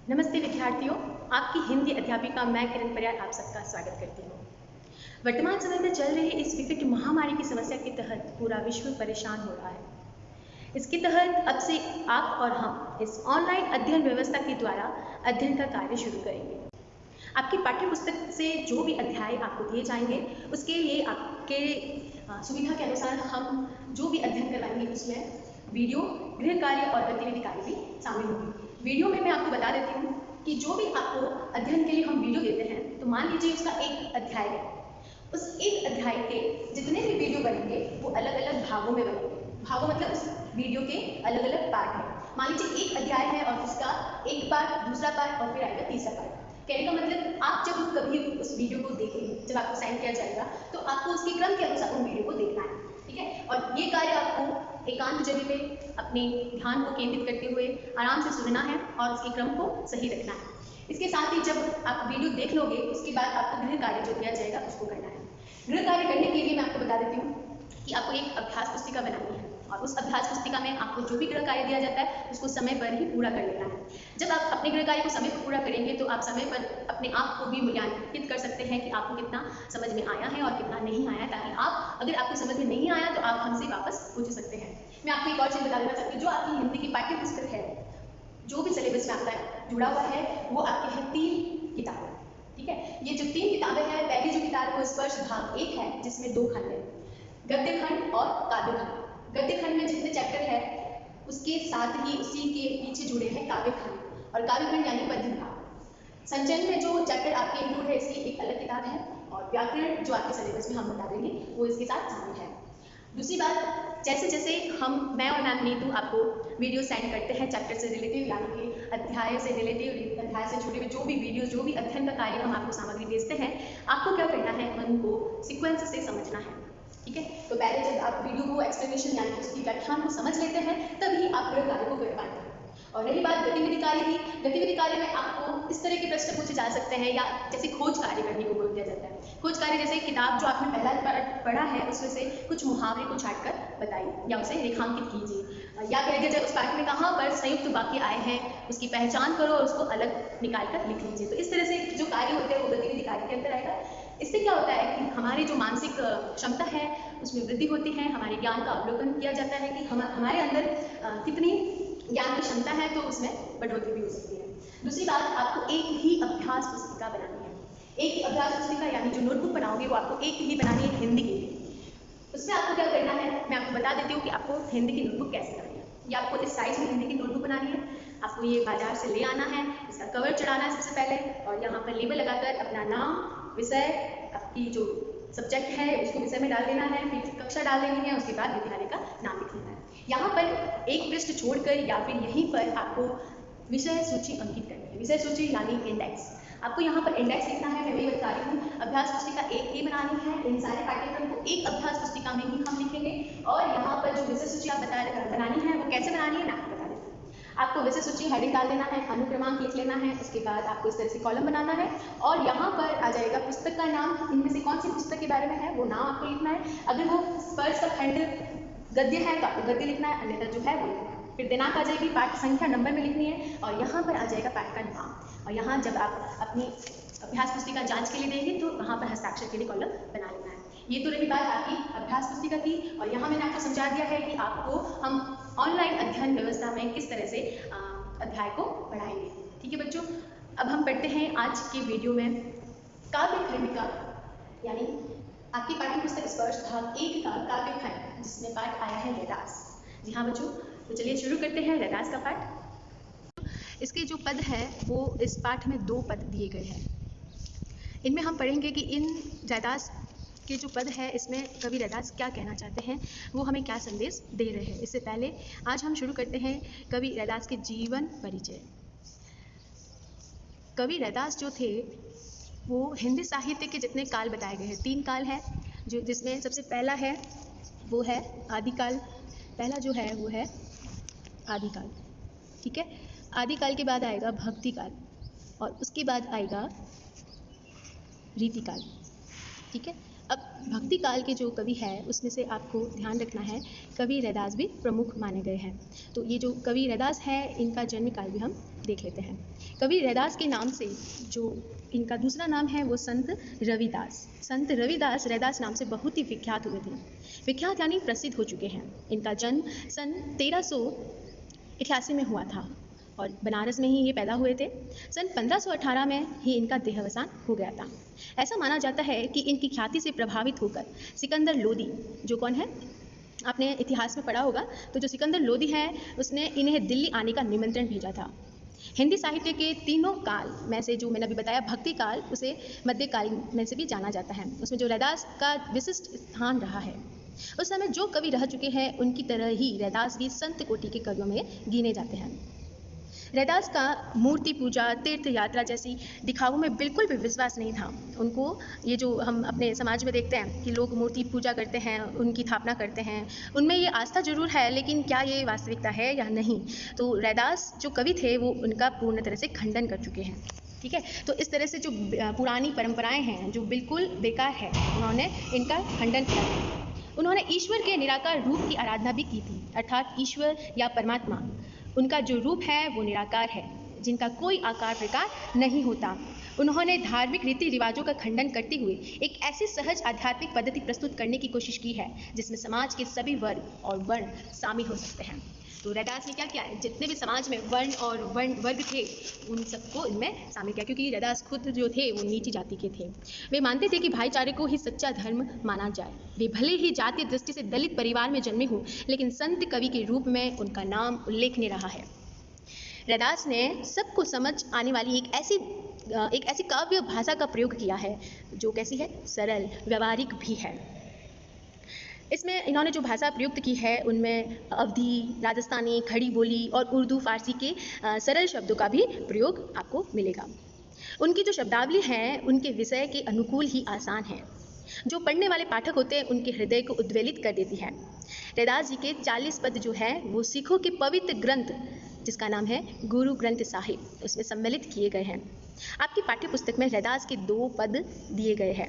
नमस्ते विद्यार्थियों, आपकी हिंदी अध्यापिका मैं किरण परियार आप सबका स्वागत करती हूँ। वर्तमान समय में चल रही इस विकट महामारी की समस्या के तहत पूरा विश्व परेशान हो रहा है। इसके तहत अब से आप और हम इस ऑनलाइन अध्ययन व्यवस्था के द्वारा अध्ययन का कार्य शुरू करेंगे। आपकी पाठ्य पुस्तक से जो भी अध्याय आपको दिए जाएंगे उसके लिए आपके सुविधा के अनुसार हम जो भी अध्ययन करवाएंगे उसमें वीडियो, गृह कार्य और गतिविधि कार्य भी शामिल होंगे। वीडियो में मैं आपको बता देती हूँ कि जो भी आपको अध्ययन के लिए हम वीडियो देते हैं तो मान लीजिए उसका एक अध्याय है, उस एक अध्याय के जितने भी वीडियो बनेंगे वो अलग अलग भागों में बनेंगे। भागों मतलब उस वीडियो के अलग अलग पार्ट हैं। मान लीजिए एक अध्याय है और उसका एक पार्ट, दूसरा पार्ट और फिर आएगा तीसरा पार्ट। कहने का मतलब आप जब कभी उस वीडियो को देखेंगे, जब आपको साइन किया जाएगा तो आपको उसके क्रम के अनुसार उन वीडियो को देखना है, ठीक है। और ये कार्य आपको एकांत जगह पे अपने ध्यान को केंद्रित करते हुए आराम से सुनना है और उसके क्रम को सही रखना है। इसके साथ ही जब आप वीडियो देख लोगे उसके बाद आपको गृह कार्य जो दिया जाएगा उसको करना है। गृह कार्य करने के लिए मैं आपको बता देती हूँ कि आपको एक अभ्यास पुस्तिका बनानी है और उस अभ्यास पुस्तिका में आपको जो भी गृह कार्य दिया जाता है उसको समय पर ही पूरा कर लेना है। जब आप अपने गृह कार्य को समय पर पूरा करेंगे तो आप समय पर अपने आप को भी मूल्यांकित कर सकते हैं कि आपको कितना समझ में आया है और कितना नहीं आया, ताकि आप अगर आपको समझ में नहीं आया तो आप हमसे वापस पूछ सकते हैं। मैं आपको एक और चीज़ बता देना चाहती हूँ, जो आपकी हिंदी की पाठ्य पुस्तक है, जो भी सिलेबस में आपका जुड़ा हुआ है वो आपके हैं 3 किताबें, ठीक है। ये जो 3 किताबें हैं, पहली जो किताब है वो स्पर्श भाग 1 है जिसमें 2 खंड है, गद्य खंड और काव्य खंड। गद्य खंड में जितने चैप्टर है उसके साथ ही उसी के पीछे जुड़े हैं काव्य खंड, और काव्य खंड यानी पद्य भाग। संचयन में जो चैप्टर आपके इंक्लूड है इसकी एक अलग किताब है, और व्याकरण जो आपके सिलेबस में हम बता देंगे वो इसके साथ शामिल है। दूसरी बात, जैसे जैसे मैं और मैम नीतू आपको वीडियो सेंड करते हैं चैप्टर से रिलेटिव, यानी कि अध्याय से रिलेटिव, अध्याय से जुड़े हुए जो भी वीडियो, जो भी अध्ययन का कार्य हम आपको सामग्री भेजते हैं, आपको क्या करना है, उनको सीक्वेंस से समझना है, ठीक है। तो पहले जब आप वीडियो को एक्सप्लेनेशन यानी उसकी व्याख्यान को समझ लेते हैं तभी आप गृह कार्य को कर पाएंगे। और रही बात गतिविधि कार्य की, गतिविधि कार्य में आपको इस तरह के प्रश्न पूछे जा सकते हैं, या जैसे खोज कार्य करने को बोल दिया जाता है। खोज कार्य जैसे किताब जो आपने पहला पढ़ा है उसमें से कुछ मुहावरे को छाट कर बताइए या उसे रेखांकित कीजिए, या कह दिया जाए उस पाठ में कहाँ पर संयुक्त वाक्य आए हैं उसकी पहचान करो और उसको अलग निकाल कर लिख लीजिए। तो इस तरह से जो कार्य होते हैं वो गतिविधि कार्य के अंदर आएगा। इससे क्या होता है कि हमारी जो मानसिक क्षमता है उसमें वृद्धि होती है, हमारे ज्ञान का अवलोकन किया जाता है कि हमारे अंदर कितनी ज्ञान की क्षमता है, तो उसमें बढ़ोतरी भी हो सकती है। दूसरी बात, आपको एक ही अभ्यास पुस्तिका बनानी है। एक ही अभ्यास पुस्तिका यानी जो नोटबुक बनाओगे वो आपको एक ही बनानी है हिंदी के लिए। उसमें आपको क्या करना है, मैं आपको बता देती हूँ कि आपको हिंदी की नोटबुक कैसे बनानी है। ये आपको इस साइज में हिंदी की नोटबुक बनानी है। आपको ये बाजार से ले आना है, इसका कवर चढ़ाना है सबसे पहले, और यहाँ पर लेबल लगाकर अपना नाम, विषय, आपकी जो सब्जेक्ट है उसको विषय में डाल देना है, फिर कक्षा डाल देनी है, उसके बाद विद्यालय का नाम लिख लेना है। यहाँ पर एक पृष्ठ छोड़कर या फिर यहीं पर आपको विषय सूची अंकित करनी है। विषय सूची यानी इंडेक्स, आपको यहाँ पर इंडेक्स लिखना है। मैं वही बता रही हूँ, अभ्यास पुस्तिका एक ही बनानी है। इन सारे पाठ्यक्रम को एक अभ्यास पुस्तिका में ही हम लिखेंगे, और यहाँ पर जो विषय सूची आप बनानी है वो कैसे बनानी है मैं आपको बता देती हूँ। आपको विषय सूची हेडिंग डाल देना है, अनुक्रमांक लिख लेना है, उसके बाद आपको इस तरह से कॉलम बनाना है, और यहाँ पर आ जाएगा पुस्तक का नाम, इनमें से कौन सी पुस्तक के बारे में है वो नाम आपको लिखना है। अगर वो स्पर्श का खंड गद्य है तो आपको गद्य लिखना है, अन्यथा जो है वो लिखना है। फिर दिनांक आ जाएगी, पाठ संख्या नंबर में लिखनी है, और यहाँ पर आ जाएगा पाठ का नाम। और यहाँ जब आप अपनी अभ्यास पुस्तिका जांच के लिए देंगे तो वहाँ पर हस्ताक्षर के लिए कॉलम बना लेना है। ये तो रही बात आपकी अभ्यास पुस्तिका की, और यहाँ मैंने आपको समझा दिया है कि आपको हम ऑनलाइन अध्ययन व्यवस्था में किस तरह से अध्याय को पढ़ाएंगे, ठीक है बच्चों। अब हम पढ़ते हैं आज के वीडियो में काव्य खंड का, यानी आपकी पाठ्य पुस्तक स्पर्श भाग 1 का काव्य खंड, जिसमें पाठ आया है रैदास। जी हाँ बच्चों, तो चलिए शुरू करते हैं रैदास का पाठ। इसके जो पद है वो इस पाठ में 2 पद दिए गए हैं। इनमें हम पढ़ेंगे कि इन रैदास के जो पद है इसमें कवि रैदास क्या कहना चाहते हैं, वो हमें क्या संदेश दे रहे हैं। इससे पहले आज हम शुरू करते हैं कवि रैदास के जीवन परिचय। कवि रैदास जो थे वो हिंदी साहित्य के जितने काल बताए गए हैं, 3 काल है, जो जिसमें सबसे पहला है वो है आदिकाल। पहला जो है वो है आदिकाल, ठीक है। आदिकाल के बाद आएगा भक्तिकाल, और उसके बाद आएगा रीतिकाल, ठीक है। अब भक्ति काल के जो कवि है उसमें से आपको ध्यान रखना है कवि रैदास भी प्रमुख माने गए हैं। तो ये जो कवि रैदास है इनका जन्म काल भी हम देख लेते हैं। कवि रैदास के नाम से जो इनका दूसरा नाम है वो संत रविदास। संत रविदास रैदास नाम से बहुत ही विख्यात हुए थे। विख्यात यानी प्रसिद्ध हो चुके हैं। इनका जन्म सन 1388 में हुआ था और बनारस में ही ये पैदा हुए थे। सन 1518 में ही इनका देहावसान हो गया था। ऐसा माना जाता है कि इनकी ख्याति से प्रभावित होकर सिकंदर लोदी, जो कौन है आपने इतिहास में पढ़ा होगा, तो जो सिकंदर लोदी है उसने इन्हें दिल्ली आने का निमंत्रण भेजा था। हिंदी साहित्य के तीनों काल में से जो मैंने अभी बताया भक्ति काल, उसे मध्यकाल में से भी जाना जाता है। उसमें जो रैदास का विशिष्ट स्थान रहा है। उस समय जो कवि रह चुके हैं उनकी तरह ही रैदास भी संत कोटि के कवियों में गिने जाते हैं। रैदास का मूर्ति पूजा, तीर्थ यात्रा जैसी दिखावों में बिल्कुल भी विश्वास नहीं था। उनको ये जो हम अपने समाज में देखते हैं कि लोग मूर्ति पूजा करते हैं, उनकी स्थापना करते हैं, उनमें ये आस्था जरूर है, लेकिन क्या ये वास्तविकता है या नहीं, तो रैदास जो कवि थे वो उनका पूर्ण तरह से खंडन कर चुके हैं। ठीक है, तो इस तरह से जो पुरानी परंपराएं हैं जो बिल्कुल बेकार है, उन्होंने इनका खंडन किया था। उन्होंने ईश्वर के निराकार रूप की आराधना भी की थी, अर्थात ईश्वर या परमात्मा, उनका जो रूप है वो निराकार है, जिनका कोई आकार प्रकार नहीं होता। उन्होंने धार्मिक रीति रिवाजों का खंडन करते हुए एक ऐसी सहज आध्यात्मिक पद्धति प्रस्तुत करने की कोशिश की है जिसमें समाज के सभी वर्ग और वर्ण शामिल हो सकते हैं। तो रैदास ने क्या किया है, जितने भी समाज में वर्ण और वर्ग थे उन सबको इनमें शामिल किया, क्योंकि रैदास खुद जो थे वो नीची जाति के थे। वे मानते थे कि भाईचारे को ही सच्चा धर्म माना जाए। वे भले ही जातीय दृष्टि से दलित परिवार में जन्मे हों, लेकिन संत कवि के रूप में उनका नाम उल्लेखनीय रहा है। रैदास ने सबको समझ आने वाली एक ऐसी काव्य भाषा का प्रयोग किया है जो कैसी है, सरल, व्यवहारिक भी है। इसमें इन्होंने जो भाषा प्रयुक्त की है उनमें अवधी, राजस्थानी, खड़ी बोली और उर्दू, फारसी के सरल शब्दों का भी प्रयोग आपको मिलेगा। उनकी जो शब्दावली है उनके विषय के अनुकूल ही आसान है, जो पढ़ने वाले पाठक होते हैं उनके हृदय को उद्वेलित कर देती है। रैदास जी के 40 पद जो है वो सिखों के पवित्र ग्रंथ जिसका नाम है गुरु ग्रंथ साहिब, उसमें सम्मिलित किए गए हैं। आपकी पाठ्य पुस्तक में रैदास के 2 पद दिए गए हैं,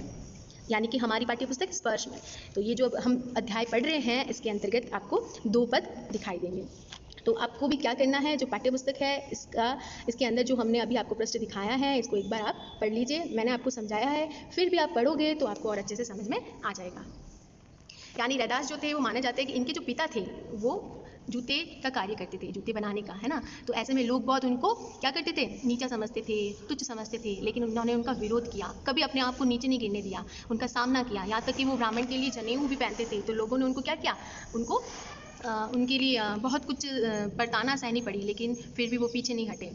यानी कि हमारी पाठ्य पुस्तक स्पर्श में, तो ये जो हम अध्याय पढ़ रहे हैं इसके अंतर्गत आपको 2 पद दिखाई देंगे। तो आपको भी क्या करना है, जो पाठ्य पुस्तक है इसके अंदर जो हमने अभी आपको प्रश्न दिखाया है इसको एक बार आप पढ़ लीजिए। मैंने आपको समझाया है, फिर भी आप पढ़ोगे तो आपको और अच्छे से समझ में आ जाएगा। यानी रैदास जो थे वो माने जाते हैं कि इनके जो पिता थे वो जूते का कार्य करते थे, जूते बनाने का, है ना। तो ऐसे में लोग बहुत उनको क्या करते थे, नीचा समझते थे, तुच्छ समझते थे, लेकिन उन्होंने उनका विरोध किया, कभी अपने आप को नीचे नहीं गिरने दिया, उनका सामना किया। यहाँ तक कि वो ब्राह्मण के लिए जनेऊ भी पहनते थे, तो लोगों ने उनको क्या किया, उनको उनके लिए बहुत कुछ बरताना सहनी पड़ी, लेकिन फिर भी वो पीछे नहीं हटे।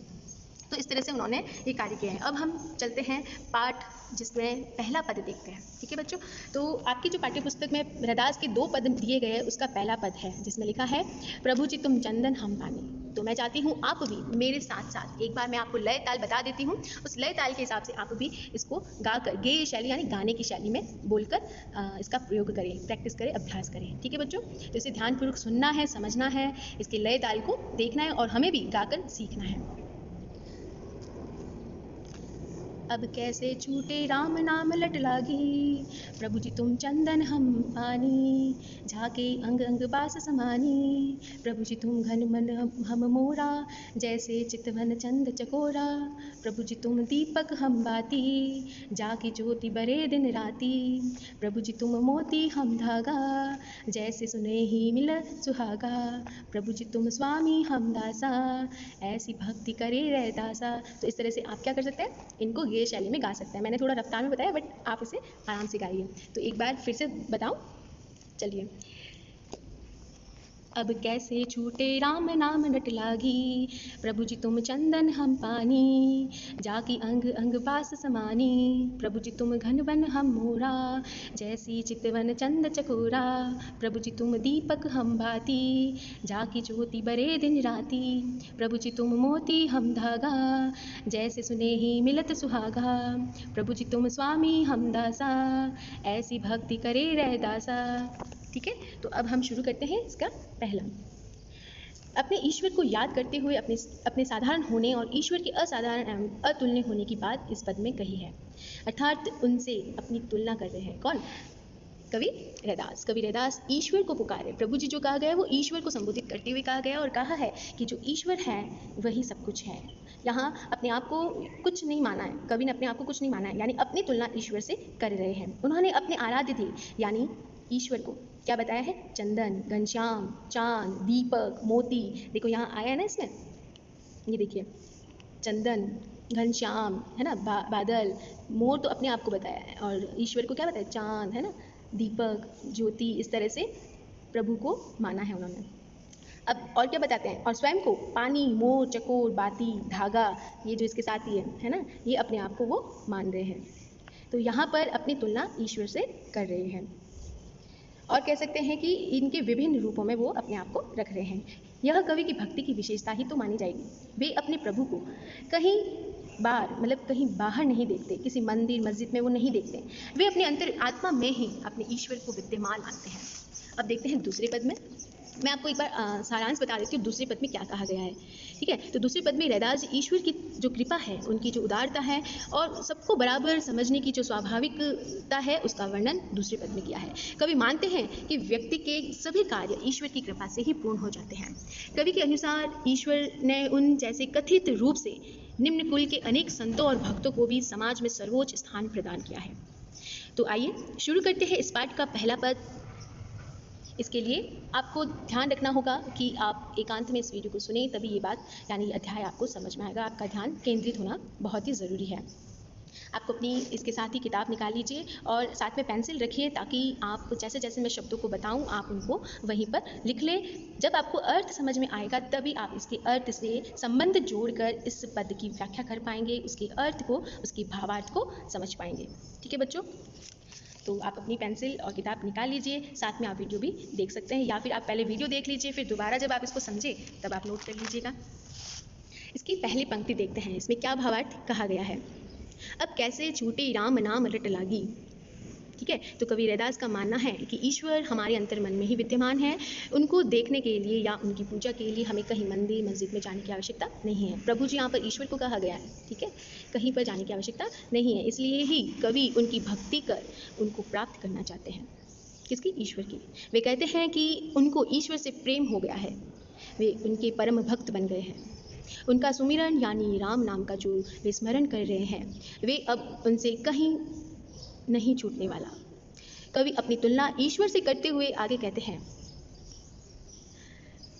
तो इस तरह से उन्होंने ये कार्य किया है। अब हम चलते हैं पाठ जिसमें पहला पद देखते हैं। ठीक है बच्चों, तो आपकी जो पाठ्य पुस्तक में रैदास के 2 पद दिए गए हैं उसका पहला पद है जिसमें लिखा है प्रभु जी तुम चंदन हम पानी। तो मैं चाहती हूँ आप भी मेरे साथ साथ, एक बार मैं आपको लय ताल बता देती हूँ, उस लय ताल के हिसाब से आप भी इसको गाकर, गेय शैली यानी गाने की शैली में बोलकर इसका प्रयोग करें, प्रैक्टिस करें, अभ्यास करें। ठीक है बच्चों, तो इसे ध्यानपूर्वक सुनना है, समझना है, इसके लय ताल को देखना है और हमें भी गाकर सीखना है। अब कैसे छूटे राम नाम लट लागी, प्रभु जी तुम चंदन हम पानी, झाके अंग अंग बास समानी, प्रभु जी तुम घन मन हम मोरा, जैसे चितवन चंद चकोरा, प्रभु जी तुम दीपक हम बाती, जाके ज्योति बरे दिन राती, प्रभु जी तुम मोती हम धागा, जैसे सुने ही मिल सुहागा, प्रभु जी तुम स्वामी हम दासा, ऐसी भक्ति करे रैदासा। तो इस तरह से आप क्या कर सकते हैं, इनको ये शैली में गा सकते हैं। मैंने थोड़ा रफ्तार में बताया, बट आप इसे आराम से गाइए। तो एक बार फिर से बताऊं, चलिए। अब कैसे छूटे राम नाम लट लागी, प्रभु जी तुम चंदन हम पानी, जाकी अंग अंग बास समानी, प्रभु जी तुम घन वन हम मोरा, जैसी चितवन चंद चकोरा, प्रभु जी तुम दीपक हम भाती, जाकी ज्योति बरे दिन राती, प्रभु जी तुम मोती हम धागा, जैसे सुने ही मिलत सुहागा, प्रभु जी तुम स्वामी हम दासा, ऐसी भक्ति करे रैदासा। ठीक है, तो अब हम शुरू करते हैं इसका पहला। अपने ईश्वर को याद करते हुए अपने साधारण होने और ईश्वर के असाधारण एवं अतुलनीय होने की बात इस पद में कही है। अर्थात उनसे अपनी तुलना कर रहे हैं। कौन? कवि रैदास ईश्वर को पुकारे। प्रभु जी जो कहा गया है वो ईश्वर को संबोधित करते हुए कहा गया और कहा है कि जो ईश्वर है वही सब कुछ है। यहाँ अपने आप को कुछ नहीं माना है, कवि ने अपने आप को कुछ नहीं माना है, यानी अपनी तुलना ईश्वर से कर रहे हैं। उन्होंने अपने आराध्य थे यानी ईश्वर को क्या बताया है? चंदन, घनश्याम, चांद, दीपक, मोती। देखो यहाँ आया है ना इसमें, ये देखिए चंदन, घनश्याम है ना, बादल, मोर तो अपने आप को बताया है और ईश्वर को क्या बताया? चांद है ना, दीपक, ज्योति। इस तरह से प्रभु को माना है उन्होंने। अब और क्या बताते हैं? और स्वयं को पानी, मोर, चकोर, बाती, धागा, ये जो इसके साथ ही है ना, ये अपने आप को वो मान रहे हैं। तो यहाँ पर अपनी तुलना ईश्वर से कर रहे हैं और कह सकते हैं कि इनके विभिन्न रूपों में वो अपने आप को रख रहे हैं। यह कवि की भक्ति की विशेषता ही तो मानी जाएगी। वे अपने प्रभु को कहीं कहीं बाहर नहीं देखते, किसी मंदिर मस्जिद में वो नहीं देखते, वे अपने अंतर आत्मा में ही अपने ईश्वर को विद्यमान मानते हैं। अब देखते हैं दूसरे पद में। मैं आपको एक बार सारांश बता देती हूँ दूसरे पद में क्या कहा गया है, ठीक है। तो दूसरे पद में रैदास ईश्वर की जो कृपा है, उनकी जो उदारता है और सबको बराबर समझने की जो स्वाभाविकता है, उसका वर्णन दूसरे पद में किया है। कवि मानते हैं कि व्यक्ति के सभी कार्य ईश्वर की कृपा से ही पूर्ण हो जाते हैं। कवि के अनुसार ईश्वर ने उन जैसे कथित रूप से निम्न कुल के अनेक संतों और भक्तों को भी समाज में सर्वोच्च स्थान प्रदान किया है। तो आइए शुरू करते हैं इस पाठ का पहला पद। इसके लिए आपको ध्यान रखना होगा कि आप एकांत में इस वीडियो को सुने, तभी ये बात यानी ये अध्याय आपको समझ में आएगा। आपका ध्यान केंद्रित होना बहुत ही ज़रूरी है। आपको अपनी इसके साथ ही किताब निकाल लीजिए और साथ में पेंसिल रखिए ताकि आप जैसे जैसे मैं शब्दों को बताऊं आप उनको वहीं पर लिख लें। जब आपको अर्थ समझ में आएगा तभी आप इसके अर्थ से संबंध जोड़कर इस पद की व्याख्या कर पाएंगे, उसके अर्थ को, उसकी भावार्थ को समझ पाएंगे। ठीक है बच्चों, तो आप अपनी पेंसिल और किताब निकाल लीजिए, साथ में आप वीडियो भी देख सकते हैं या फिर आप पहले वीडियो देख लीजिए, फिर दोबारा जब आप इसको समझें तब आप नोट कर लीजिएगा। इसकी पहली पंक्ति देखते हैं, इसमें क्या भावार्थ कहा गया है। अब कैसे छूटे राम नाम रट लागी। ठीक है, तो कवि रैदास का मानना है कि ईश्वर हमारे अंतर मन में ही विद्यमान है। उनको देखने के लिए या उनकी पूजा के लिए हमें कहीं मंदिर मस्जिद में जाने की आवश्यकता नहीं है। प्रभु जी यहाँ पर ईश्वर को कहा गया है, ठीक है, कहीं पर जाने की आवश्यकता नहीं है। इसलिए ही कवि उनकी भक्ति कर उनको प्राप्त करना चाहते हैं। किसकी? ईश्वर की। वे कहते हैं कि उनको ईश्वर से प्रेम हो गया है, वे उनके परम भक्त बन गए हैं। उनका सुमिरन यानी राम नाम का जो वे स्मरण कर रहे हैं, वे अब उनसे कहीं नहीं छूटने वाला। कवि अपनी तुलना ईश्वर से करते हुए आगे कहते हैं,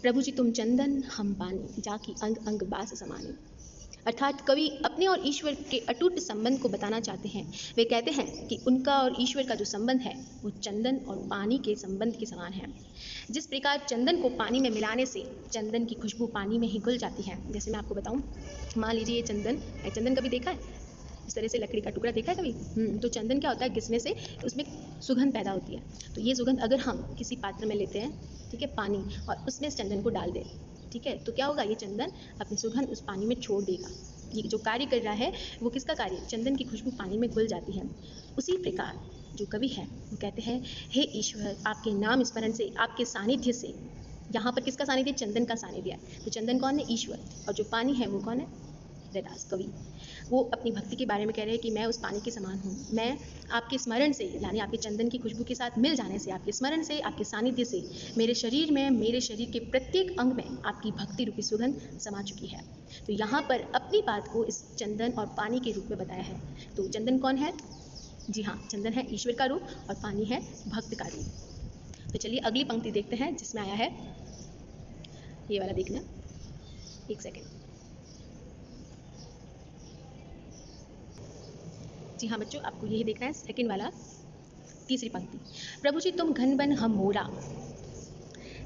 प्रभु जी तुम चंदन हम पानी, जाकी अंग अंग बास समाने। अर्थात कवि अपने और ईश्वर के अटूट संबंध को बताना चाहते हैं। वे कहते हैं कि उनका और ईश्वर का जो संबंध है वो चंदन और पानी के संबंध के समान है। जिस प्रकार चंदन को पानी में मिलाने से चंदन की खुशबू पानी में ही घुल जाती है। जैसे मैं आपको बताऊं, मान लीजिए ये चंदन कभी देखा है? इस तरह से लकड़ी का टुकड़ा देखा है कभी? तो चंदन क्या होता है, घिसने से उसमें सुगंध पैदा होती है। तो ये सुगंध अगर हम किसी पात्र में लेते हैं, ठीक है, पानी, और उसमें इस चंदन को डाल दें, ठीक है, तो क्या होगा, ये चंदन अपनी सुगंध उस पानी में छोड़ देगा। ये जो कार्य कर रहा है वो किसका कार्य? चंदन की खुशबू पानी में घुल जाती है। उसी प्रकार जो कवि है वो कहते हैं, हे ईश्वर आपके नाम स्मरण से, आपके सानिध्य से, यहाँ पर किसका सानिध्य? चंदन का सानिध्य है। तो चंदन कौन है? ईश्वर। और जो पानी है वो कौन है? रैदास कवि। वो अपनी भक्ति के बारे में कह रहे हैं कि मैं उस पानी के समान हूँ। मैं आपके स्मरण से यानी आपके चंदन की खुशबू के साथ मिल जाने से, आपके स्मरण से, आपके सानिध्य से मेरे शरीर में, मेरे शरीर के प्रत्येक अंग में आपकी भक्ति रूपी सुगंध समा चुकी है। तो यहाँ पर अपनी बात को इस चंदन और पानी के रूप में बताया है। तो चंदन कौन है? जी हाँ, चंदन है ईश्वर का रूप और पानी है भक्त का रूप। तो चलिए अगली पंक्ति देखते हैं जिसमें आया है, ये वाला देखना, एक सेकेंड। जी हाँ बच्चों, आपको यही देखना है, सेकंड वाला, तीसरी पंक्ति। प्रभु जी तुम घन बन हम मोरा,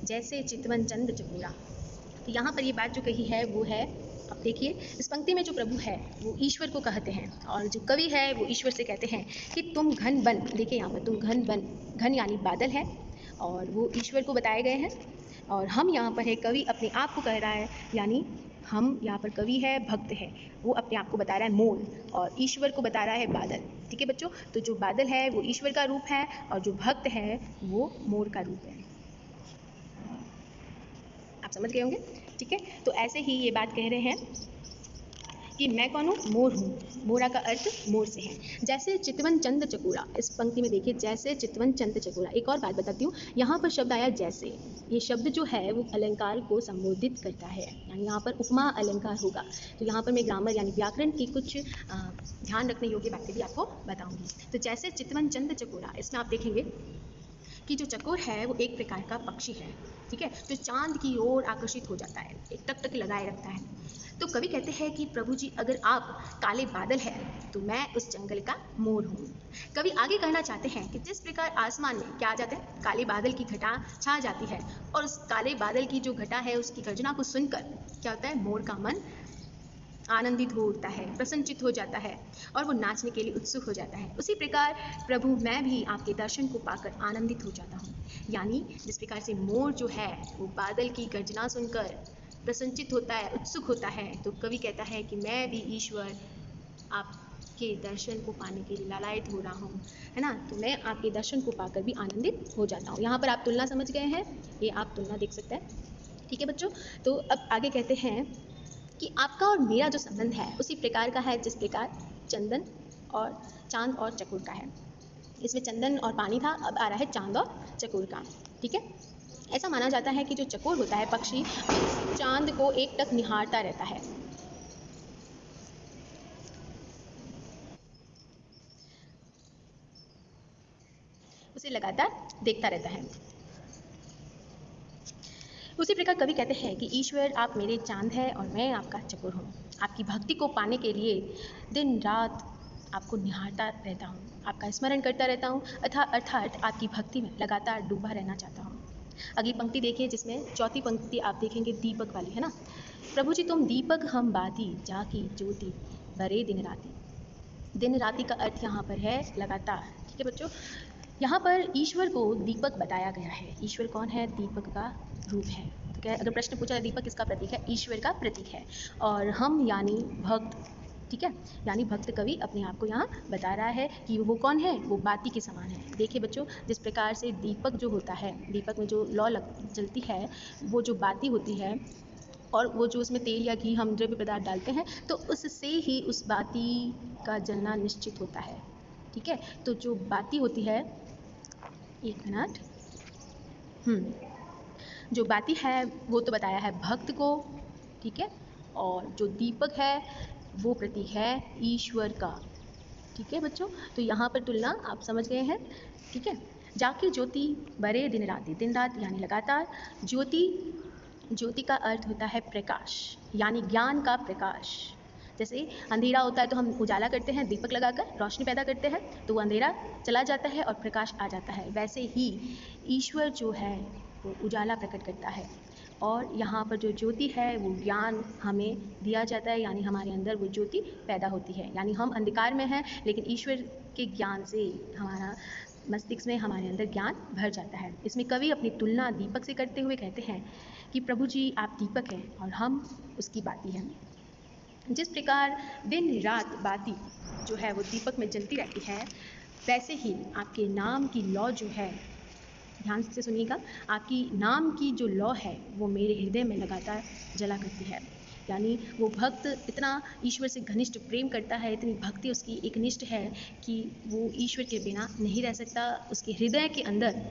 जैसे चितवन चंद चकोरा। तो यहाँ पर ये बात जो कही है वो है, अब देखिए इस पंक्ति में जो प्रभु है वो ईश्वर को कहते हैं और जो कवि है वो ईश्वर से कहते हैं कि तुम घन बन। देखिए यहाँ पर तुम घन बन, घन यानी बादल है और वो ईश्वर को बताए गए हैं। और हम यहाँ पर है, कवि अपने आप को कह रहा है, यानी हम यहाँ पर कवि है, भक्त है, वो अपने आप को बता रहा है मोर और ईश्वर को बता रहा है बादल। ठीक है बच्चों, तो जो बादल है वो ईश्वर का रूप है और जो भक्त है वो मोर का रूप है। आप समझ गए होंगे, ठीक है। तो ऐसे ही ये बात कह रहे हैं कि मैं कौन हूँ, मोर हूँ। मोरा का अर्थ मोर से है। जैसे चितवन चंद चकोरा, इस पंक्ति में देखिए, जैसे चितवन चंद चकोरा। एक और बात बताती हूँ, यहाँ पर शब्द आया जैसे। ये शब्द जो है वो अलंकार को संबोधित करता है, यानी यहाँ पर उपमा अलंकार होगा। तो यहाँ पर मैं ग्रामर यानी व्याकरण की कुछ ध्यान रखने योग्य बातें भी आपको बताऊंगी। तो जैसे चितवन चंद चकोरा, इसमें आप देखेंगे कि जो चकोर है वो एक प्रकार का पक्षी है, ठीक है, जो चांद की ओर आकर्षित हो जाता है, एक टक टक लगाए रखता है। तो कवि कहते हैं कि प्रभु जी, अगर आप काले बादल हैं तो मैं उस जंगल का मोर हूँ। कवि आगे कहना चाहते हैं कि जिस प्रकार आसमान में क्या आ जाते हैं, काले बादल की घटा छा जाती है, और उस काले बादल की जो घटा है उसकी गर्जना को सुनकर क्या होता है, मोर का मन आनंदित होता है, प्रसन्नचित हो जाता है और वो नाचने के लिए उत्सुक हो जाता है। उसी प्रकार प्रभु, मैं भी आपके दर्शन को पाकर आनंदित हो जाता हूँ। यानी जिस प्रकार से मोर जो है वो बादल की गर्जना सुनकर प्रसन्नचित होता है, उत्सुक होता है, तो कवि कहता है कि मैं भी ईश्वर आपके दर्शन को पाने के लिए लालायित हो रहा हूँ, है ना। तो मैं आपके दर्शन को पाकर भी आनंदित हो जाता हूँ। यहाँ पर आप तुलना समझ गए हैं, ये आप तुलना देख सकते हैं, ठीक है बच्चों। तो अब आगे कहते हैं कि आपका और मेरा जो संबंध है उसी प्रकार का है जिस प्रकार चंदन और चांद और चकोर का है। इसमें चंदन और पानी था, अब आ रहा है चांद और चकोर का, ठीक है। ऐसा माना जाता है कि जो चकोर होता है पक्षी, चांद को एकटक निहारता रहता है। उसे लगातार देखता रहता है। उसी प्रकार कवि कहते हैं कि ईश्वर, आप मेरे चांद है और मैं आपका चकोर हूँ। आपकी भक्ति को पाने के लिए दिन रात आपको निहारता रहता हूँ, आपका स्मरण करता रहता हूँ, अर्थात आपकी भक्ति में लगातार डूबा रहना चाहता हूँ। अगली पंक्ति देखिए, जिसमें चौथी पंक्ति आप देखेंगे दीपक वाली, है ना। प्रभु जी तुम दीपक हम बाती, जाकी ज्योति बरे दिन राती। दिन राति का अर्थ यहाँ पर है लगातार, ठीक है बच्चों। यहाँ पर ईश्वर को दीपक बताया गया है। ईश्वर कौन है, दीपक का रूप है। तो क्या अगर प्रश्न पूछा, दीपक किसका प्रतीक है, ईश्वर का प्रतीक है। और हम यानी भक्त, ठीक है, यानी भक्त कवि अपने आप को यहाँ बता रहा है कि वो कौन है, वो बाती के समान है। देखिए बच्चों, जिस प्रकार से दीपक जो होता है, दीपक में जो लौ जलती है, वो जो बाती होती है, और वो जो उसमें तेल या घी हम द्रव्य पदार्थ डालते हैं, तो उससे ही उस बाती का जलना निश्चित होता है, ठीक है। तो जो बाती होती है, एक मिनट, जो बाती है वो तो बताया है भक्त को, ठीक है, और जो दीपक है वो प्रतीक है ईश्वर का, ठीक है बच्चों। तो यहाँ पर तुलना आप समझ गए हैं, ठीक है। जाके ज्योति बरे दिन राति, दिन रात यानी लगातार। ज्योति, ज्योति का अर्थ होता है प्रकाश, यानी ज्ञान का प्रकाश। जैसे अंधेरा होता है तो हम उजाला करते हैं, दीपक लगाकर रोशनी पैदा करते हैं, तो वो अंधेरा चला जाता है और प्रकाश आ जाता है। वैसे ही ईश्वर जो है वो उजाला प्रकट करता है, और यहाँ पर जो ज्योति है वो ज्ञान हमें दिया जाता है, यानी हमारे अंदर वो ज्योति पैदा होती है। यानी हम अंधकार में हैं, लेकिन ईश्वर के ज्ञान से हमारा मस्तिष्क में, हमारे अंदर ज्ञान भर जाता है। इसमें कवि अपनी तुलना दीपक से करते हुए कहते हैं कि प्रभु जी आप दीपक हैं और हम उसकी बाती हैं। जिस प्रकार दिन रात बाती जो है वो दीपक में जलती रहती है, वैसे ही आपके नाम की लौ जो है, ध्यान से सुनिएगा, आपकी नाम की जो लौ है वो मेरे हृदय में लगातार जला करती है। यानी वो भक्त इतना ईश्वर से घनिष्ठ प्रेम करता है, इतनी भक्ति उसकी एक निष्ठ है कि वो ईश्वर के बिना नहीं रह सकता। उसके हृदय के अंदर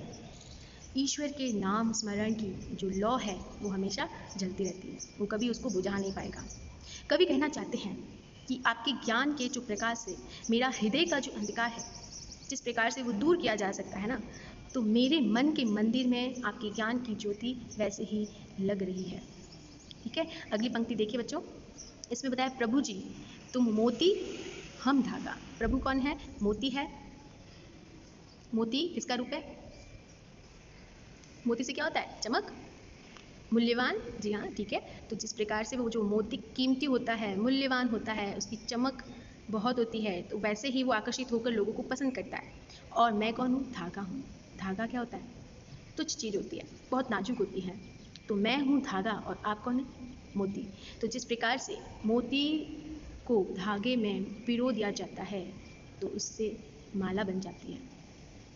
ईश्वर के नाम स्मरण की जो लौ है वो हमेशा जलती रहती है, वो कभी उसको बुझा नहीं पाएगा। कवि कहना चाहते हैं कि आपके ज्ञान के जो प्रकाश से मेरा हृदय का जो अंधकार है, जिस प्रकार से वो दूर किया जा सकता है ना, तो मेरे मन के मंदिर में आपके ज्ञान की ज्योति वैसे ही लग रही है, ठीक है। अगली पंक्ति देखिए बच्चों, इसमें बताया प्रभु जी तुम मोती हम धागा। प्रभु कौन है, मोती है। मोती किसका रूप है, मोती से क्या होता है, चमक, मूल्यवान, जी हाँ, ठीक है। तो जिस प्रकार से वो जो मोती कीमती होता है, मूल्यवान होता है, उसकी चमक बहुत होती है, तो वैसे ही वो आकर्षित होकर लोगों को पसंद करता है। और मैं कौन हूँ, धागा हूँ। धागा क्या होता है, तुच्छ चीज़ होती है, बहुत नाजुक होती है। तो मैं हूँ धागा और आप कौन है, मोती। तो जिस प्रकार से मोती को धागे में पिरो दिया जाता है तो उससे माला बन जाती है,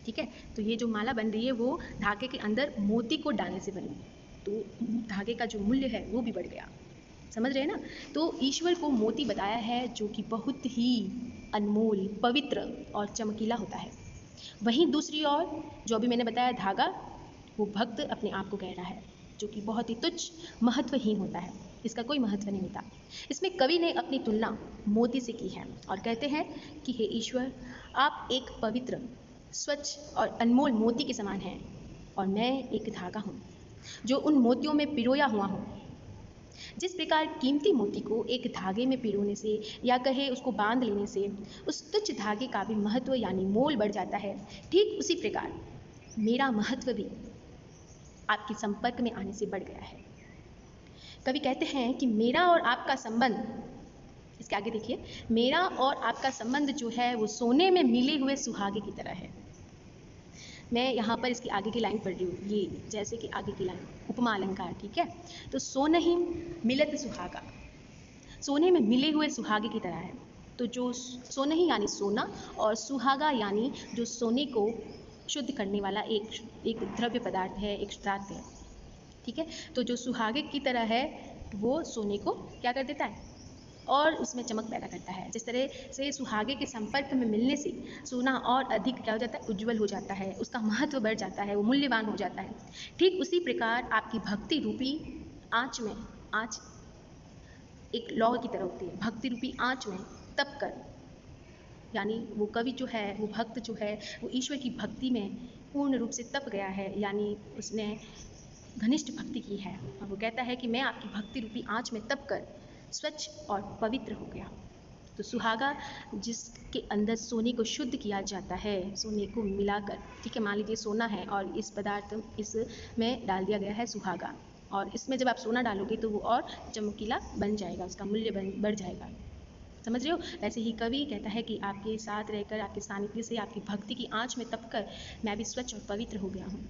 ठीक है। तो ये जो माला बन रही है वो धागे के अंदर मोती को डालने से बनी, तो धागे का जो मूल्य है वो भी बढ़ गया। समझ रहे हैं ना? तो ईश्वर को मोती बताया है जो कि बहुत ही अनमोल, पवित्र और चमकीला होता है। वहीं दूसरी ओर जो अभी मैंने बताया धागा, वो भक्त अपने आप को कह रहा है, जो कि बहुत ही तुच्छ, महत्वहीन होता है, इसका कोई महत्व नहीं होता। इसमें कवि ने अपनी तुलना मोती से की है और कहते हैं कि हे ईश्वर, आप एक पवित्र, स्वच्छ और अनमोल मोती के समान हैं और मैं एक धागा हूँ जो उन मोतियों में पिरोया हुआ हूँ। जिस प्रकार कीमती मोती को एक धागे में पिरोने से या कहे उसको बांध लेने से उस तुच्छ धागे का भी महत्व यानी मोल बढ़ जाता है, ठीक उसी प्रकार मेरा महत्व भी आपके संपर्क में आने से बढ़ गया है। कवि कहते हैं कि मेरा और आपका संबंध, इसके आगे देखिए, मेरा और आपका संबंध जो है वो सोने में मिले हुए सुहागे की तरह है। मैं यहाँ पर इसकी आगे की लाइन पढ़ रही हूँ, ये जैसे कि आगे की लाइन उपमा अलंकार, ठीक है। तो सोनहि मिलत सुहागा, सोने में मिले हुए सुहागे की तरह है। तो जो सोनहि यानी सोना और सुहागा यानी जो सोने को शुद्ध करने वाला एक द्रव्य पदार्थ है, एक पदार्थ है, ठीक है। तो जो सुहागे की तरह है वो सोने को क्या कर देता है और उसमें चमक पैदा करता है। जिस तरह से सुहागे के संपर्क में मिलने से सोना और अधिक क्या हो जाता है, उज्जवल हो जाता है, उसका महत्व बढ़ जाता है, वो मूल्यवान हो जाता है। ठीक उसी प्रकार आपकी भक्ति रूपी आँच में, आँच एक लौ की तरह होती है, भक्ति रूपी आँच में तप कर, यानी वो कवि जो है, वो भक्त जो है, वो ईश्वर की भक्ति में पूर्ण रूप से तप गया है, यानी उसने घनिष्ठ भक्ति की है। और वो कहता है कि मैं आपकी भक्ति रूपी आँच में तप कर स्वच्छ और पवित्र हो गया। तो सुहागा जिसके अंदर सोने को शुद्ध किया जाता है, सोने को मिलाकर, ठीक है, मान लीजिए सोना है और इस पदार्थ इसमें डाल दिया गया है सुहागा, और इसमें जब आप सोना डालोगे तो वो और चमकीला बन जाएगा, उसका मूल्य बढ़ जाएगा। समझ रहे हो? वैसे ही कवि कहता है कि आपके साथ रहकर, आपके सानिध्य से, आपकी भक्ति की आँच में तप कर मैं भी स्वच्छ और पवित्र हो गया हूँ।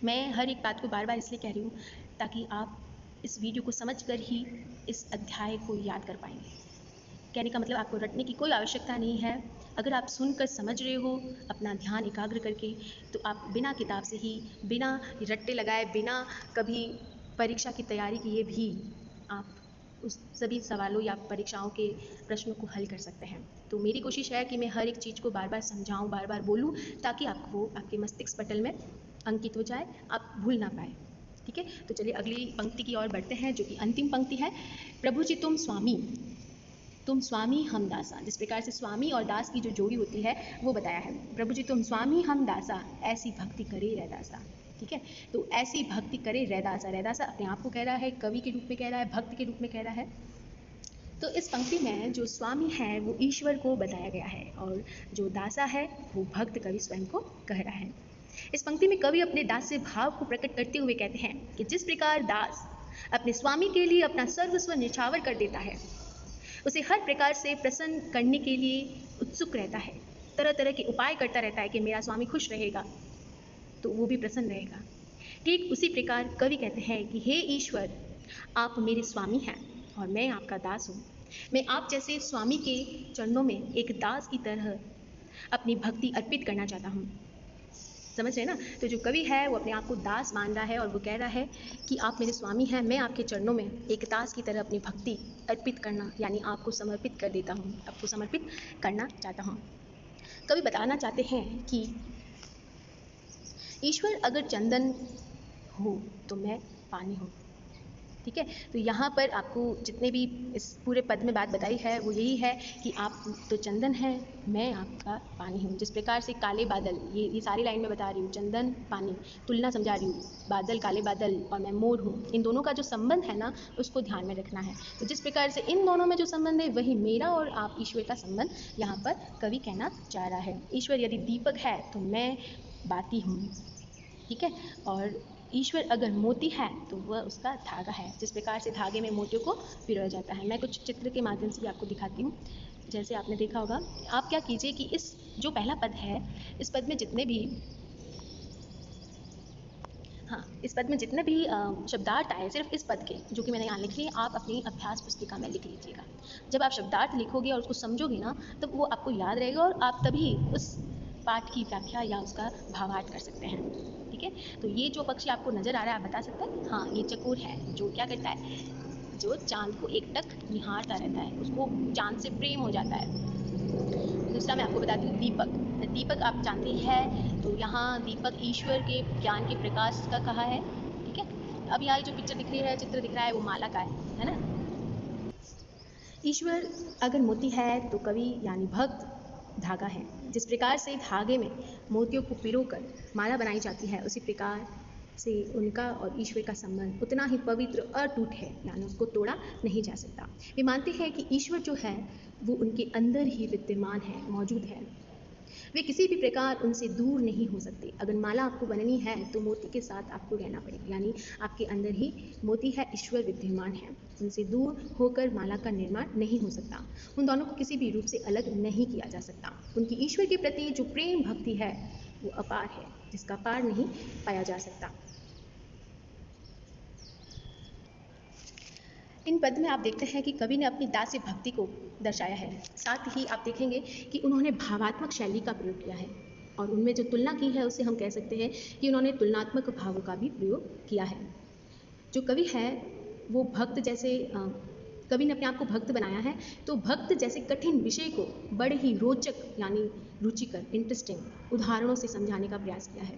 मैं हर एक बात को बार बार इसलिए कह रही हूँ ताकि आप इस वीडियो को समझकर ही इस अध्याय को याद कर पाएंगे। कहने का मतलब आपको रटने की कोई आवश्यकता नहीं है। अगर आप सुनकर समझ रहे हो अपना ध्यान एकाग्र करके, तो आप बिना किताब से ही, बिना रट्टे लगाए, बिना कभी परीक्षा की तैयारी किए भी आप उस सभी सवालों या परीक्षाओं के प्रश्नों को हल कर सकते हैं। तो मेरी कोशिश है कि मैं हर एक चीज़ को बार बार समझाऊं, बार बार बोलूं, ताकि आपको आपके मस्तिष्क पटल में अंकित हो जाए, आप भूल ना पाए। ठीक है, तो चलिए अगली पंक्ति की ओर बढ़ते हैं, जो कि अंतिम पंक्ति है। प्रभु जी तुम स्वामी हम दासा। जिस प्रकार से स्वामी और दास की जो जोड़ी होती है वो बताया है। प्रभु जी तुम स्वामी हम दासा, ऐसी भक्ति करे रैदासा। ठीक है, तो ऐसी भक्ति करे रैदासा। रैदासा अपने आप को कह रहा है, कवि के रूप में कह रहा है, भक्त के रूप में कह रहा है। तो इस पंक्ति में जो स्वामी है वो ईश्वर को बताया गया है, और जो दासा है वो भक्त कवि स्वयं को कह रहा है। इस पंक्ति में कवि अपने दास्य भाव को प्रकट करते हुए कहते हैं कि जिस प्रकार दास अपने स्वामी के लिए अपना सर्वस्व निछावर कर देता है, उसे हर प्रकार से प्रसन्न करने के लिए उत्सुक रहता है, तरह तरह के उपाय करता रहता है कि मेरा स्वामी खुश रहेगा तो वो भी प्रसन्न रहेगा। ठीक उसी प्रकार कवि कहते हैं कि हे ईश्वर, आप मेरे स्वामी हैं और मैं आपका दास हूँ। मैं आप जैसे स्वामी के चरणों में एक दास की तरह अपनी भक्ति अर्पित करना चाहता हूँ। समझ रहे ना? तो जो कवि है वो अपने आप को दास मान रहा है और वो कह रहा है कि आप मेरे स्वामी हैं, मैं आपके चरणों में एक दास की तरह अपनी भक्ति अर्पित करना, यानी आपको समर्पित कर देता हूँ, आपको समर्पित करना चाहता हूँ। कवि बताना चाहते हैं कि ईश्वर अगर चंदन हो तो मैं पानी हूँ। ठीक है, तो यहाँ पर आपको जितने भी इस पूरे पद में बात बताई है वो यही है कि आप तो चंदन है, मैं आपका पानी हूँ। जिस प्रकार से काले बादल, ये सारी लाइन में बता रही हूँ, चंदन पानी, तुलना समझा रही हूँ, बादल काले बादल और मैं मोर हूँ, इन दोनों का जो संबंध है ना उसको ध्यान में रखना है। तो जिस प्रकार से इन दोनों में जो संबंध है वही मेरा और आप ईश्वर का संबंध यहाँ पर कवि कहना चाह रहा है। ईश्वर यदि दीपक है तो मैं बाती हूँ। ठीक है, और ईश्वर अगर मोती है तो वह उसका धागा है। जिस प्रकार से धागे में मोतियों को पिरोया जाता है। मैं कुछ चित्र के माध्यम से आपको दिखाती हूँ। जैसे आपने देखा होगा, आप क्या कीजिए कि इस जो पहला पद है, इस पद में जितने भी शब्दार्थ आए, सिर्फ इस पद के जो कि मैंने यहाँ लिख लिए, आप अपनी अभ्यास पुस्तिका में लिख लीजिएगा। जब आप शब्दार्थ लिखोगे और उसको समझोगे ना, तब वो आपको याद रहेगा और आप तभी उस पाठ की व्याख्या या उसका भावार्थ कर सकते हैं। ठीक है, तो ये जो पक्षी आपको नज़र आ रहा है, आप बता सकते हैं? हाँ, ये चकोर है जो क्या करता है, जो चांद को एकटक निहारता रहता है, उसको चांद से प्रेम हो जाता है। दूसरा मैं आपको बताती हूँ दीपक। दीपक आप जानते हैं, तो यहाँ दीपक ईश्वर के ज्ञान के प्रकाश का कहा है, ठीक है। अब यहाँ जो पिक्चर दिख रही है, चित्र दिख रहा है, वो माला का है ना। ईश्वर अगर मोती है तो कवि यानी भक्त धागा है। जिस प्रकार से धागे में मोतियों को पिरोकर माला बनाई जाती है, उसी प्रकार से उनका और ईश्वर का संबंध उतना ही पवित्र और अटूट है, यानी उसको तोड़ा नहीं जा सकता। वे मानते हैं कि ईश्वर जो है वो उनके अंदर ही विद्यमान है, मौजूद है। वे किसी भी प्रकार उनसे दूर नहीं हो सकते। अगर माला आपको बननी है तो मोती के साथ आपको रहना पड़ेगा, यानी आपके अंदर ही मोती है, ईश्वर विद्यमान है। उनसे दूर होकर माला का निर्माण नहीं हो सकता। उन दोनों को किसी भी रूप से अलग नहीं किया जा सकता। उनकी ईश्वर के प्रति जो प्रेम भक्ति है वो अपार है, जिसका पार नहीं पाया जा सकता। इन पद में आप देखते हैं कि कवि ने अपनी दास्य भक्ति को दर्शाया है। साथ ही आप देखेंगे कि उन्होंने भावात्मक शैली का प्रयोग किया है, और उनमें जो तुलना की है उसे हम कह सकते हैं कि उन्होंने तुलनात्मक भावों का भी प्रयोग किया है। जो कवि है वो भक्त जैसे कवि ने अपने आप को भक्त बनाया है, तो भक्त जैसे कठिन विषय को बड़े ही रोचक यानी रुचिकर, इंटरेस्टिंग उदाहरणों से समझाने का प्रयास किया है।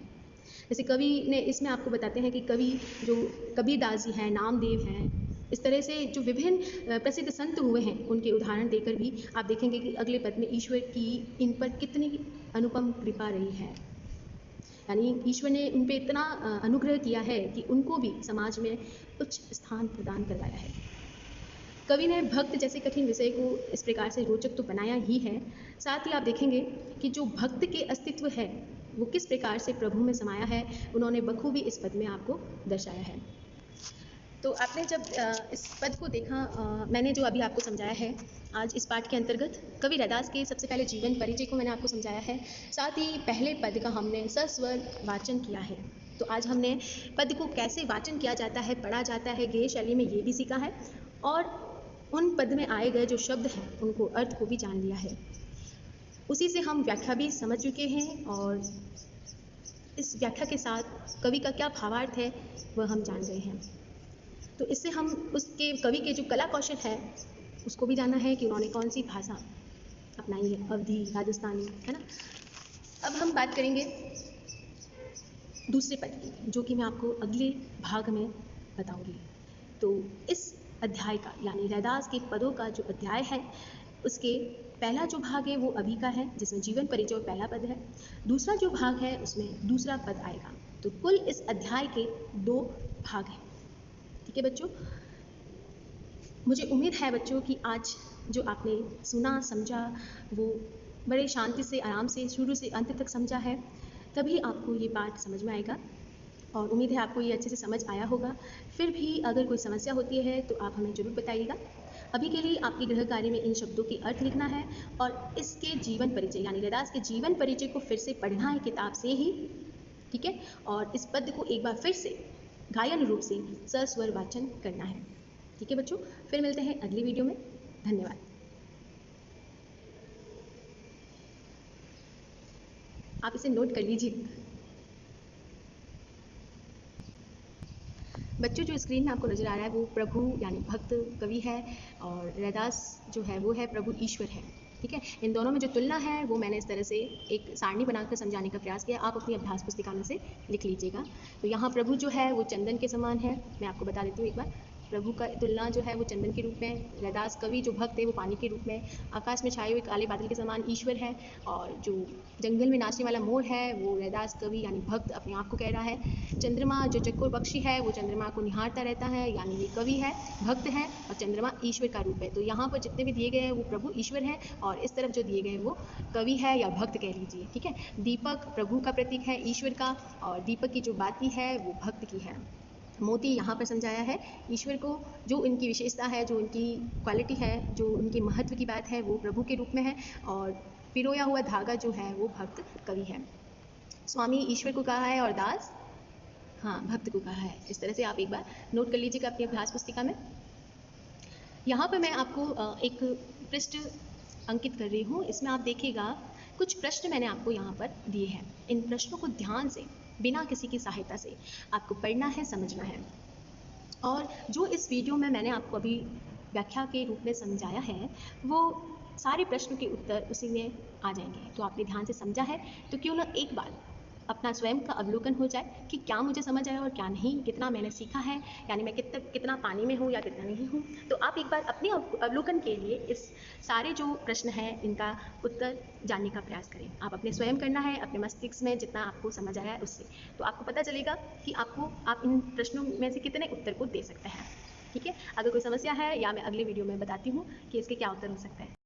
जैसे कवि ने इसमें आपको बताते हैं कि कवि जो कबीरदास जी हैं, नामदेव हैं, इस तरह से जो विभिन्न प्रसिद्ध संत हुए हैं, उनके उदाहरण देकर भी आप देखेंगे कि अगले पद में ईश्वर की इन पर कितनी अनुपम कृपा रही है। यानी ईश्वर ने उन पर इतना अनुग्रह किया है कि उनको भी समाज में उच्च स्थान प्रदान करवाया है। कवि ने भक्त जैसे कठिन विषय को इस प्रकार से रोचक तो बनाया ही है, साथ ही आप देखेंगे कि जो भक्त के अस्तित्व है वो किस प्रकार से प्रभु में समाया है, उन्होंने बखूबी इस पद में आपको दर्शाया है। तो आपने जब इस पद को देखा, मैंने जो अभी आपको समझाया है आज इस पाठ के अंतर्गत कवि रैदास के सबसे पहले जीवन परिचय को मैंने आपको समझाया है, साथ ही पहले पद का हमने सस्वर वाचन किया है। तो आज हमने पद को कैसे वाचन किया जाता है, पढ़ा जाता है गेय शैली में, ये भी सीखा है, और उन पद में आए गए जो शब्द हैं उनको अर्थ को भी जान लिया है। उसी से हम व्याख्या भी समझ चुके हैं, और इस व्याख्या के साथ कवि का क्या भावार्थ है वह हम जान गए हैं। तो इससे हम उसके कवि के जो कला कौशल है उसको भी जाना है कि उन्होंने कौन सी भाषा अपनाई है, अवधी, राजस्थानी, है ना। अब हम बात करेंगे दूसरे पद की, जो कि मैं आपको अगले भाग में बताऊंगी। तो इस अध्याय का यानी रैदास के पदों का जो अध्याय है उसके पहला जो भाग है वो अभी का है, जिसमें जीवन परिचय पहला पद है। दूसरा जो भाग है उसमें दूसरा पद आएगा। तो कुल इस अध्याय के 2 भाग हैं, ठीक है बच्चों। मुझे उम्मीद है बच्चों कि आज जो आपने सुना समझा वो बड़े शांति से, आराम से, शुरू से अंत तक समझा है, तभी आपको ये पाठ समझ में आएगा, और उम्मीद है आपको ये अच्छे से समझ आया होगा। फिर भी अगर कोई समस्या होती है तो आप हमें ज़रूर बताइएगा। अभी के लिए आपके गृह कार्य में इन शब्दों के अर्थ लिखना है, और इसके जीवन परिचय यानी रैदास के जीवन परिचय को फिर से पढ़ना है किताब से ही, ठीक है। और इस पद को एक बार फिर से गायन रूप से सस्वर वाचन करना है, ठीक है बच्चों। फिर मिलते हैं अगली वीडियो में। धन्यवाद। आप इसे नोट कर लीजिए। बच्चों जो स्क्रीन में आपको नजर आ रहा है वो प्रभु यानी भक्त कवि है, और रैदास जो है वो है प्रभु ईश्वर है, ठीक है। इन दोनों में जो तुलना है वो मैंने इस तरह से एक सारणी बनाकर समझाने का प्रयास किया, आप अपनी अभ्यास पुस्तिका में से लिख लीजिएगा। तो यहाँ प्रभु जो है वो चंदन के समान है, मैं आपको बता देती हूँ एक बार। प्रभु का तुलना जो है वो चंदन के रूप में, रैदास कवि जो भक्त है वो पानी के रूप में, आकाश में छाए हुए काले बादल के समान ईश्वर है, और जो जंगल में नाचने वाला मोर है वो रैदास कवि यानी भक्त अपने आप को कह रहा है। चंद्रमा जो चकोर पक्षी है वो चंद्रमा को निहारता रहता है, यानी ये कवि है, भक्त है, और चंद्रमा ईश्वर का रूप है। तो यहाँ पर जितने भी दिए गए हैं वो प्रभु ईश्वर है, और इस तरफ जो दिए गए वो कवि है या भक्त कह लीजिए, ठीक है। दीपक प्रभु का प्रतीक है, ईश्वर का, और दीपक की जो बाती है वो भक्त की है। मोती यहाँ पर समझाया है ईश्वर को, जो उनकी विशेषता है, जो उनकी क्वालिटी है, जो उनके महत्व की बात है वो प्रभु के रूप में है, और पिरोया हुआ धागा जो है वो भक्त कवि है। स्वामी ईश्वर को कहा है और दास हाँ भक्त को कहा है। इस तरह से आप एक बार नोट कर लीजिएगा अपनी अभ्यास पुस्तिका में। यहाँ पर मैं आपको एक पृष्ठ अंकित कर रही हूँ, इसमें आप देखिएगा कुछ प्रश्न मैंने आपको यहाँ पर दिए हैं। इन प्रश्नों को ध्यान से बिना किसी की सहायता से आपको पढ़ना है, समझना है। और जो इस वीडियो में मैंने आपको अभी व्याख्या के रूप में समझाया है, वो सारे प्रश्नों के उत्तर उसी में आ जाएंगे। तो आपने ध्यान से समझा है तो क्यों ना एक बार अपना स्वयं का अवलोकन हो जाए कि क्या मुझे समझ आया और क्या नहीं, कितना मैंने सीखा है, यानी मैं कितना पानी में हूँ या कितना नहीं हूँ। तो आप एक बार अपने अवलोकन के लिए इस सारे जो प्रश्न हैं इनका उत्तर जानने का प्रयास करें। आप अपने स्वयं करना है, अपने मस्तिष्क में जितना आपको समझ आया है उससे, तो आपको पता चलेगा कि आप इन प्रश्नों में से कितने उत्तर को दे सकते हैं। ठीक है, अगर कोई समस्या है या मैं अगले वीडियो में बताती हूँ कि इसके क्या उत्तर हो सकता है।